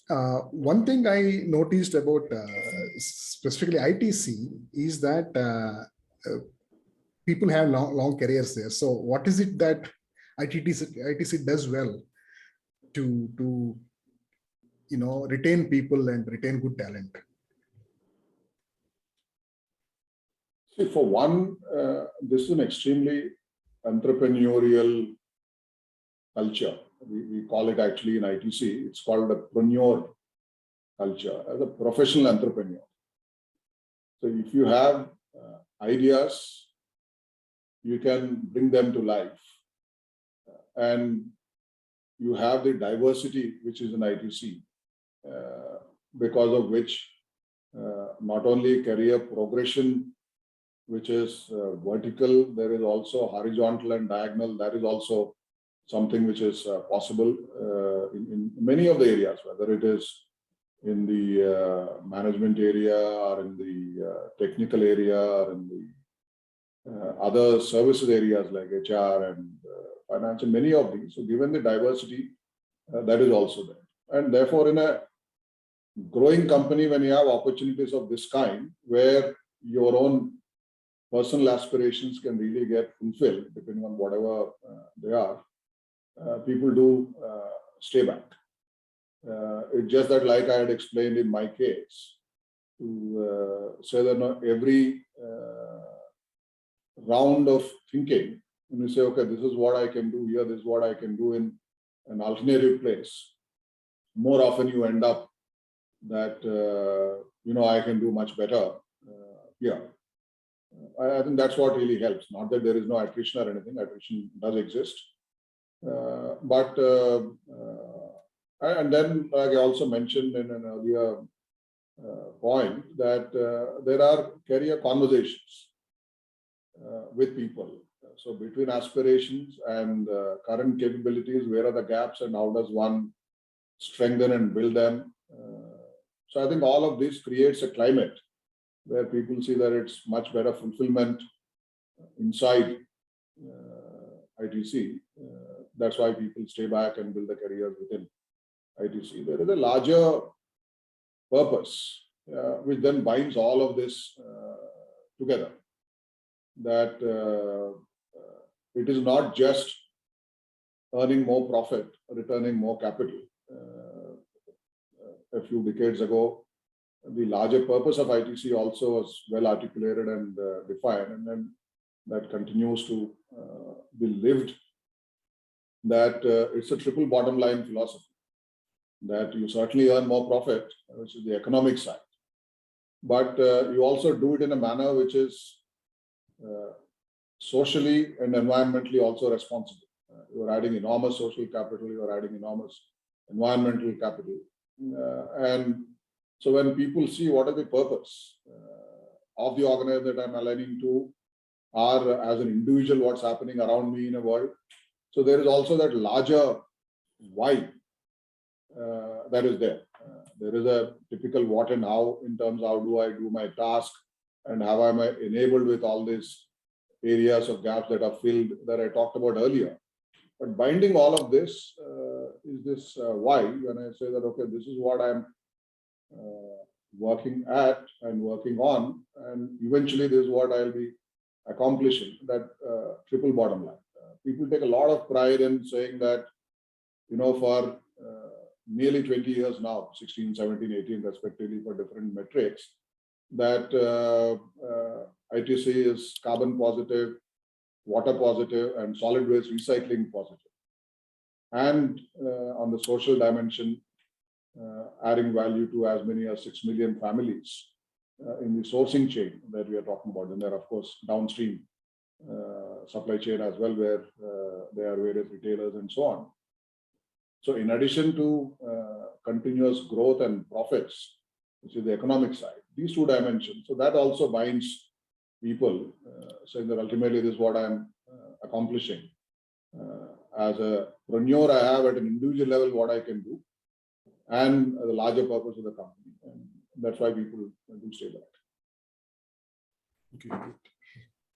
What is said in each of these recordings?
One thing I noticed about specifically ITC is that people have long careers there. So what is it that ITC does well to retain people and retain good talent? See, for one, this is an extremely entrepreneurial culture. We call it actually in ITC, it's called a preneur culture, as a professional entrepreneur. So if you have ideas, you can bring them to life. And you have the diversity which is in ITC, because of which not only career progression, which is vertical, there is also horizontal and diagonal. That is also something which is possible in many of the areas, whether it is in the management area or in the technical area or in the other services areas like HR and finance, and many of these. So given the diversity, that is also there. And therefore, in a growing company, when you have opportunities of this kind, where your own personal aspirations can really get fulfilled, depending on whatever they are, people do stay back. It's just that, like I had explained in my case, to say that not every round of thinking, when you say, okay, this is what I can do here, this is what I can do in an alternative place, more often you end up that, I can do much better here. I think that's what really helps. Not that there is no attrition or anything. Attrition does exist. And then, like I also mentioned in an earlier point, that there are career conversations with people. So between aspirations and current capabilities, where are the gaps and how does one strengthen and build them? So I think all of this creates a climate where people see that it's much better fulfillment inside ITC. That's why people stay back and build their careers within ITC. There is a larger purpose which then binds all of this together. That it is not just earning more profit, returning more capital. A few decades ago, the larger purpose of ITC also was well articulated and defined, and then that continues to be lived. That it's a triple bottom line philosophy. That you certainly earn more profit, which is the economic side, but you also do it in a manner which is socially and environmentally also responsible. You are adding enormous social capital, you are adding enormous environmental capital. And so when people see what is the purpose of the organization that I'm aligning to, or as an individual, what's happening around me in a world, so there is also that larger why that is there. There is a typical what and how in terms of how do I do my task and how am I enabled with all these areas of gaps that are filled that I talked about earlier. But binding all of this is this why, when I say that, okay, this is what I'm working at and working on, and eventually this is what I'll be accomplishing, that triple bottom line. People take a lot of pride in saying that, for nearly 20 years now, 16, 17, 18 respectively for different metrics, that ITC is carbon positive, water positive, and solid waste recycling positive. And on the social dimension, adding value to as many as 6 million families in the sourcing chain that we are talking about. And there are, of course, downstream supply chain as well, where there are various retailers and so on. So in addition to continuous growth and profits, which is the economic side, these two dimensions, so that also binds people, saying that ultimately this is what I'm accomplishing. As a preneur, I have at an individual level what I can do, and the larger purpose of the company. And that's why people do stay back. Okay, good.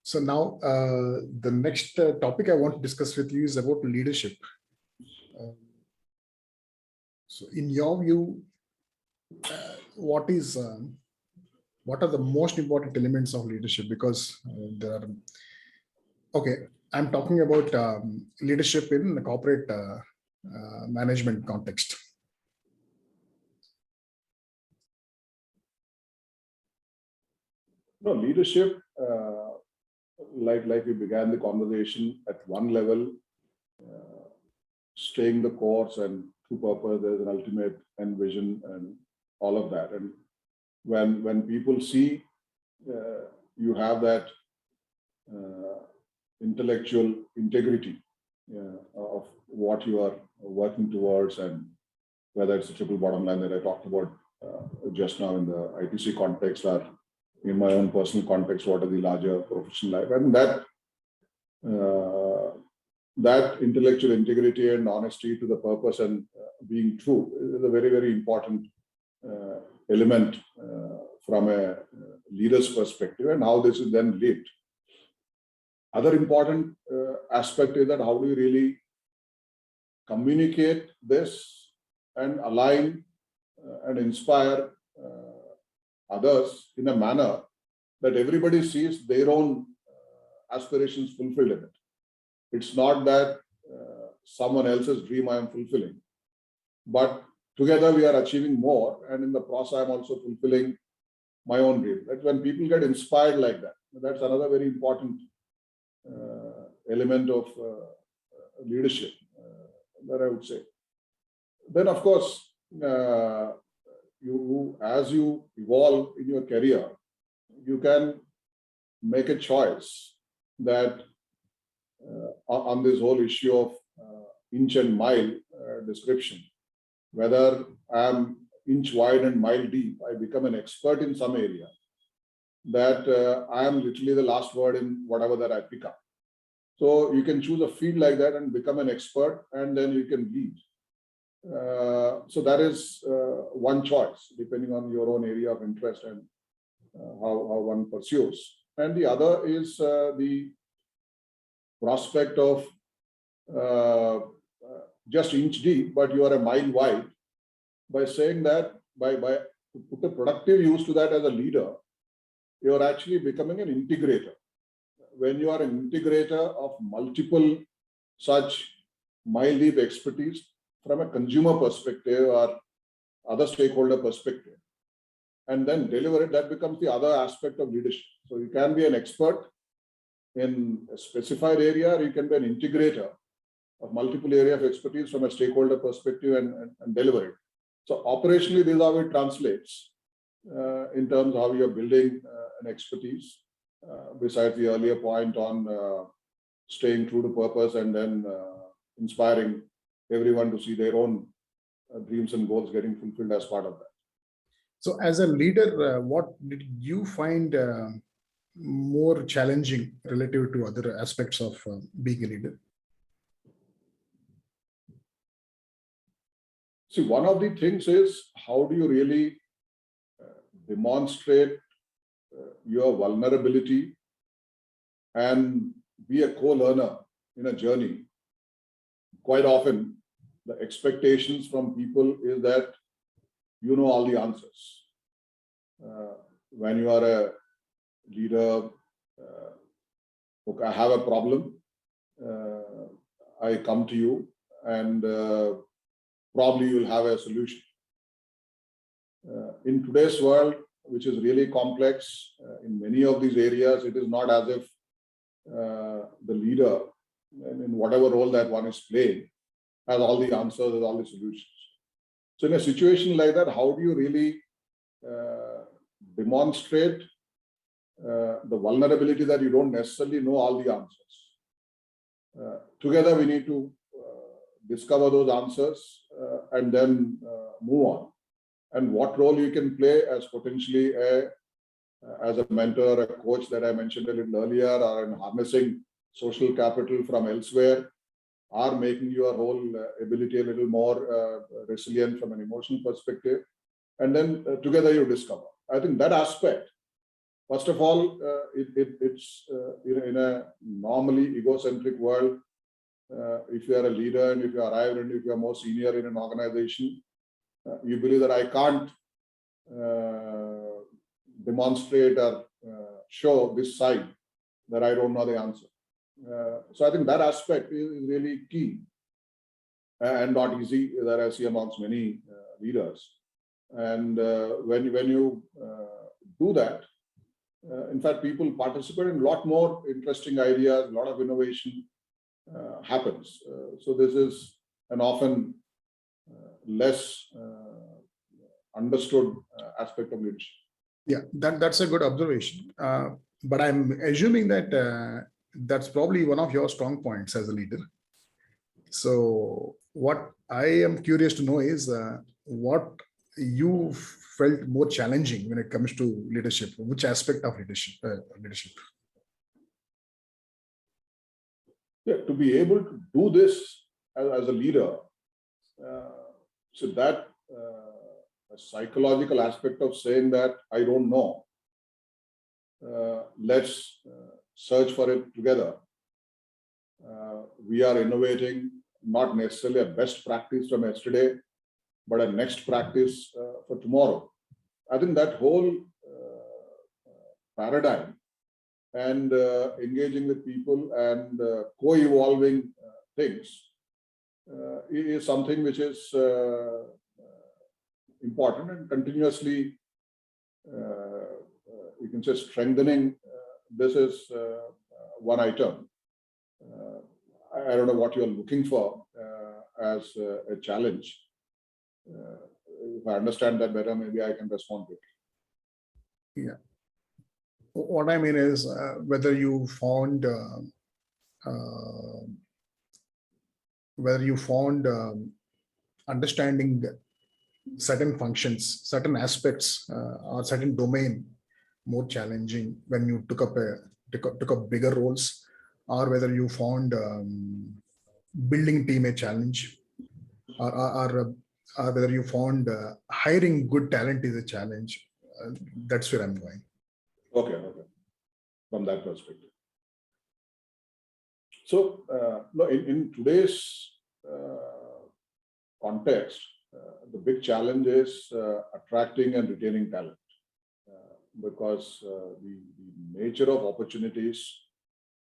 So now the next topic I want to discuss with you is about leadership. So in your view, what are the most important elements of leadership? Because there are, okay, I'm talking about leadership in the corporate management context. No, leadership, like we began the conversation at one level, staying the course and true purpose, there's an ultimate end vision and all of that. And when people see you have that intellectual integrity of what you are working towards, and whether it's a triple bottom line that I talked about just now in the ITC context, or in my own personal context, what are the larger professional life, and that intellectual integrity and honesty to the purpose and being true is a very, very important element from a leader's perspective, and how this is then lived. Other important aspect is that how do you really communicate this and align and inspire others in a manner that everybody sees their own aspirations fulfilled in it. It's not that someone else's dream I am fulfilling, but together we are achieving more, and in the process I'm also fulfilling my own dream. That when people get inspired like that, that's another very important element of leadership that I would say. Then of course, as you evolve in your career, you can make a choice that on this whole issue of inch and mile description, whether I'm inch wide and mile deep, I become an expert in some area, that I am literally the last word in whatever that I pick up. So you can choose a field like that and become an expert, and then you can lead. So that is one choice, depending on your own area of interest and how one pursues. And the other is the prospect of just inch deep, but you are a mile wide, by saying that by to put a productive use to that as a leader, you are actually becoming an integrator. When you are an integrator of multiple such mile deep expertise from a consumer perspective or other stakeholder perspective, and then deliver it, that becomes the other aspect of leadership. So you can be an expert in a specified area, or you can be an integrator of multiple area of expertise from a stakeholder perspective and deliver it. So operationally, this is how it translates in terms of how you're building an expertise, besides the earlier point on staying true to purpose and then inspiring everyone to see their own dreams and goals getting fulfilled as part of that. So as a leader, what did you find more challenging relative to other aspects of being a leader? See, one of the things is, how do you really demonstrate your vulnerability and be a co-learner in a journey? Quite often, the expectations from people is that you know all the answers. When you are a leader, okay, I have a problem, I come to you, and probably you'll have a solution. In today's world, which is really complex, in many of these areas, it is not as if the leader, in whatever role that one is playing, has all the answers, has all the solutions. So in a situation like that, how do you really demonstrate the vulnerability that you don't necessarily know all the answers? Together, we need to discover those answers and then move on. And what role you can play as potentially as a mentor, a coach that I mentioned a little earlier, or in harnessing social capital from elsewhere, are making your whole ability a little more resilient from an emotional perspective. And then together you discover. I think that aspect, first of all, it's in a normally egocentric world, if you are a leader and if you arrive and if you are more senior in an organization, you believe that I can't demonstrate or show this side that I don't know the answer. So I think that aspect is really key and not easy that I see amongst many leaders. And when you do that, in fact, people participate in a lot more interesting ideas, a lot of innovation happens. So this is an often less understood aspect of leadership. Yeah, that's a good observation. But I'm assuming that that's probably one of your strong points as a leader. So what I am curious to know is what you felt more challenging when it comes to leadership. Which aspect of leadership? Yeah, to be able to do this as a leader, so that a psychological aspect of saying that I don't know, let's search for it together. We are innovating not necessarily a best practice from yesterday, but a next practice for tomorrow. I think that whole paradigm and engaging with people and co-evolving things is something which is important and continuously, you can say, strengthening. This is one item. I don't know what you're looking for as a challenge. If I understand that better, maybe I can respond to it. Yeah. What I mean is whether you found understanding certain functions, certain aspects, or certain domain more challenging when you took up bigger roles, or whether you found building team a challenge, or whether you found hiring good talent is a challenge. That's where I'm going. Okay. From that perspective. So, no, in today's context, the big challenge is attracting and retaining talent, because the nature of opportunities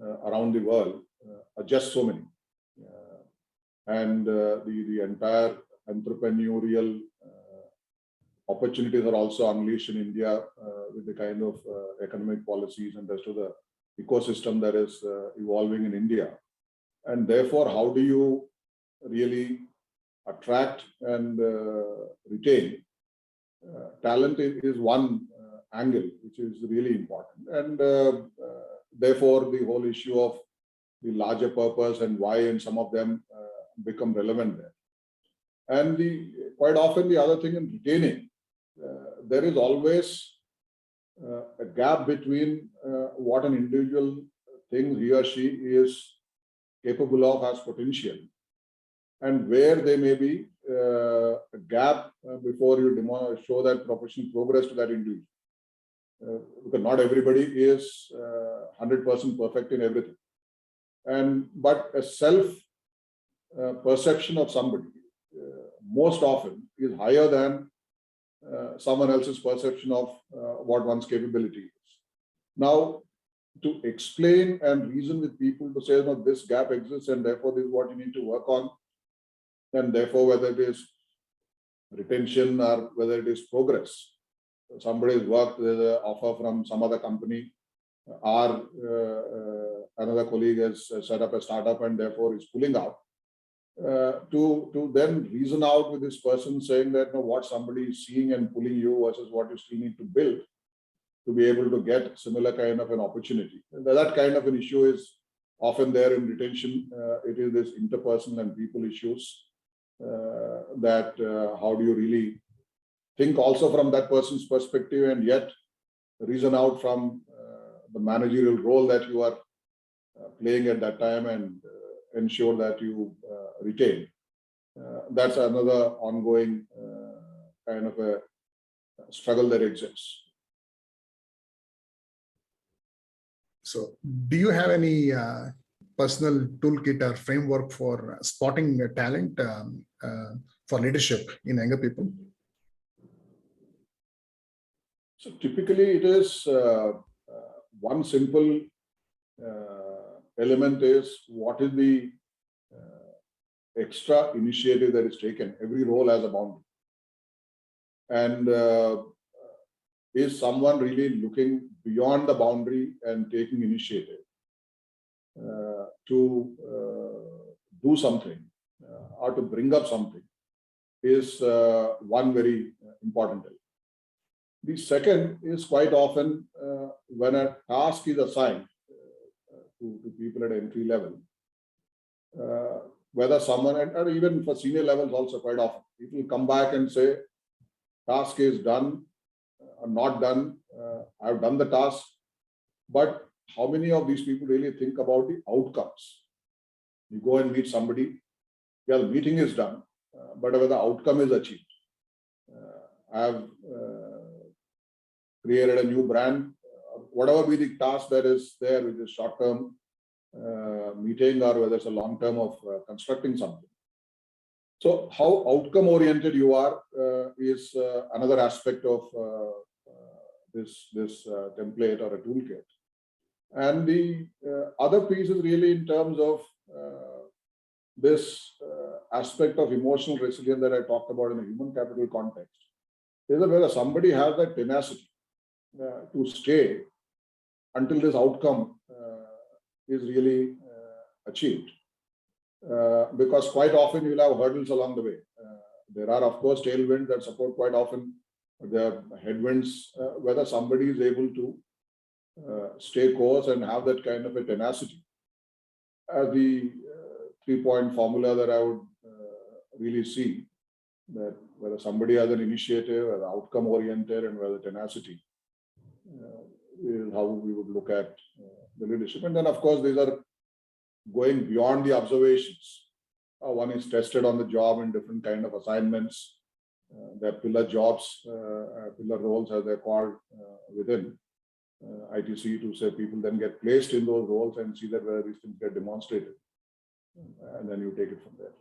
around the world are just so many, and the entire entrepreneurial opportunities are also unleashed in India with the kind of economic policies and rest of the ecosystem that is evolving in India. And therefore, how do you really attract and retain talent is one angle, which is really important. And therefore, the whole issue of the larger purpose and why, and some of them become relevant there. And quite often the other thing in retaining, there is always a gap between what an individual thinks he or she is capable of, has potential, and where there may be a gap before you show that professional progress to that individual. Because not everybody is 100% perfect in everything. But a self perception of somebody most often is higher than someone else's perception of what one's capability is. Now, to explain and reason with people to say, no, this gap exists and therefore this is what you need to work on, and therefore whether it is retention or whether it is progress. Somebody has worked with an offer from some other company, or another colleague has set up a startup and therefore is pulling out. To then reason out with this person saying that, no, what somebody is seeing and pulling you versus what you still need to build to be able to get similar kind of an opportunity. And that kind of an issue is often there in retention. It is this interpersonal and people issues that how do you really think also from that person's perspective and yet reason out from the managerial role that you are playing at that time and ensure that you retain. That's another ongoing kind of a struggle that exists. So, do you have any personal toolkit or framework for spotting talent for leadership in younger people? So typically it is one simple element is what is the extra initiative that is taken. Every role has a boundary. And is someone really looking beyond the boundary and taking initiative to do something or to bring up something is one very important element. The second is quite often when a task is assigned to people at entry level, whether someone, or even for senior levels also quite often, people come back and say, task is done or not done, I've done the task, but how many of these people really think about the outcomes? You go and meet somebody, yeah, the meeting is done, but whether the outcome is achieved. I've created a new brand, whatever be the task that is there, which is short-term meeting or whether it's a long-term of constructing something. So how outcome-oriented you are is another aspect of this template or a toolkit. And the other piece is really in terms of this aspect of emotional resilience that I talked about in a human capital context. Is that whether somebody has that tenacity to stay until this outcome is really achieved. Because quite often you'll have hurdles along the way. There are, of course, tailwinds that support quite often. There are headwinds, whether somebody is able to stay course and have that kind of a tenacity. As the 3-point formula that I would really see, that whether somebody has an initiative, whether outcome oriented, and whether tenacity is how we would look at the leadership. And then, of course, these are going beyond the observations. One is tested on the job in different kind of assignments. There are pillar jobs, pillar roles as they're called within ITC, to say people then get placed in those roles and see that whether these things get demonstrated. And then you take it from there.